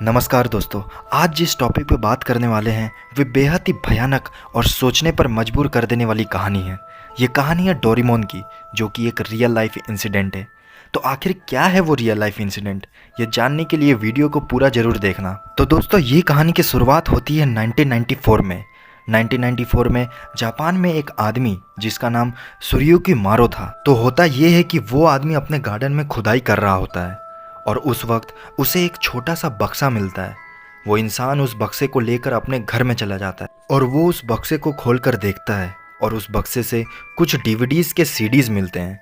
नमस्कार दोस्तों। आज जिस टॉपिक पे बात करने वाले हैं वे बेहद ही भयानक और सोचने पर मजबूर कर देने वाली कहानी है। ये कहानी है डोरेमोन की, जो कि एक रियल लाइफ इंसिडेंट है। तो आखिर क्या है वो रियल लाइफ इंसिडेंट, ये जानने के लिए वीडियो को पूरा जरूर देखना। तो दोस्तों, ये कहानी की शुरुआत होती है 1994 में। 1994 में जापान में एक आदमी जिसका नाम सुरियुकी मारो था। तो होता ये है कि वो आदमी अपने गार्डन में खुदाई कर रहा होता है और उस वक्त उसे एक छोटा सा बक्सा मिलता है। वो इंसान उस बक्से को लेकर अपने घर में चला जाता है और वो उस बक्से को खोलकर देखता है और उस बक्से से कुछ डीवीडीज के सीडीज मिलते हैं।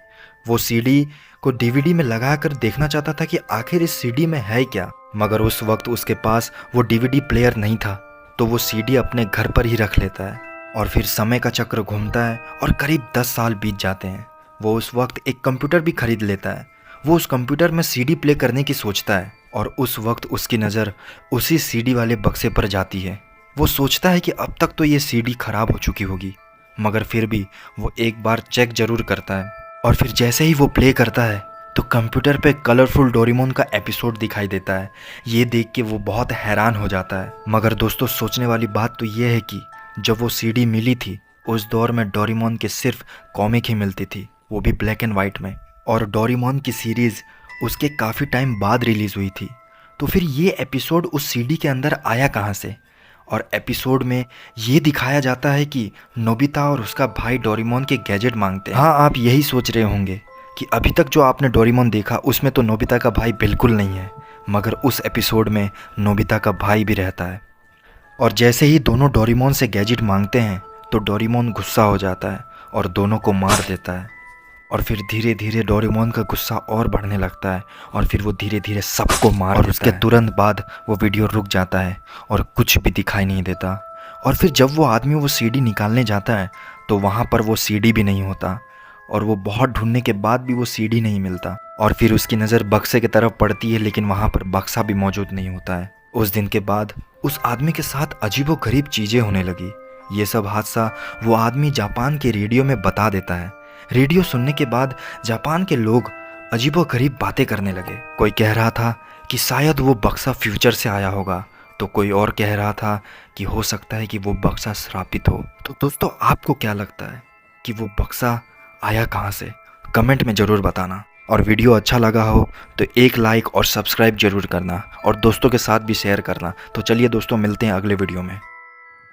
वो सीडी को डीवीडी में लगाकर देखना चाहता था कि आखिर इस सीडी में है क्या, मगर उस वक्त उसके पास वो डीवीडी प्लेयर नहीं था। तो वो सीडी अपने घर पर ही रख लेता है और फिर समय का चक्र घूमता है और करीब 10 साल बीत जाते हैं। वो उस वक्त एक कंप्यूटर भी खरीद लेता है। वो उस कंप्यूटर में सीडी प्ले करने की सोचता है और उस वक्त उसकी नज़र उसी सीडी वाले बक्से पर जाती है। वो सोचता है कि अब तक तो ये सीडी खराब हो चुकी होगी, मगर फिर भी वो एक बार चेक जरूर करता है। और फिर जैसे ही वो प्ले करता है तो कंप्यूटर पे कलरफुल डोरेमोन का एपिसोड दिखाई देता है। ये देख के वो बहुत हैरान हो जाता है। मगर दोस्तों, सोचने वाली बात तो ये है कि जब वो सीडी मिली थी उस दौर में डोरेमोन के सिर्फ कॉमिक ही मिलती थी, वो भी ब्लैक एंड वाइट में। और डोरेमोन की सीरीज़ उसके काफ़ी टाइम बाद रिलीज़ हुई थी। तो फिर ये एपिसोड उस सीडी के अंदर आया कहाँ से? और एपिसोड में ये दिखाया जाता है कि नोबिता और उसका भाई डोरेमोन के गैजेट मांगते हैं। हाँ, आप यही सोच रहे होंगे कि अभी तक जो आपने डोरेमोन देखा उसमें तो नोबिता का भाई बिल्कुल नहीं है, मगर उस एपिसोड में नोबिता का भाई भी रहता है। और जैसे ही दोनों डोरेमोन से गैजेट मांगते हैं तो डोरेमोन गुस्सा हो जाता है और दोनों को मार देता है। और फिर धीरे धीरे डोरेमोन का गुस्सा और बढ़ने लगता है और फिर वो धीरे धीरे सबको मार देता है। और उसके तुरंत बाद वो वीडियो रुक जाता है और कुछ भी दिखाई नहीं देता। और फिर जब वो आदमी वो सीडी निकालने जाता है तो वहाँ पर वो सीडी भी नहीं होता और वो बहुत ढूंढने के बाद भी वो सीडी नहीं मिलता। और फिर उसकी नज़र बक्से की तरफ पड़ती है, लेकिन वहाँ पर बक्सा भी मौजूद नहीं होता है। उस दिन के बाद उस आदमी के साथ अजीबोगरीब चीज़ें होने लगी। ये सब हादसा वो आदमी जापान के रेडियो में बता देता है। रेडियो सुनने के बाद जापान के लोग अजीबोगरीब बातें करने लगे। कोई कह रहा था कि शायद वो बक्सा फ्यूचर से आया होगा, तो कोई और कह रहा था कि हो सकता है कि वो बक्सा श्रापित हो। तो दोस्तों, आपको क्या लगता है कि वो बक्सा आया कहाँ से? कमेंट में ज़रूर बताना। और वीडियो अच्छा लगा हो तो एक लाइक और सब्सक्राइब जरूर करना और दोस्तों के साथ भी शेयर करना। तो चलिए दोस्तों, मिलते हैं अगले वीडियो में।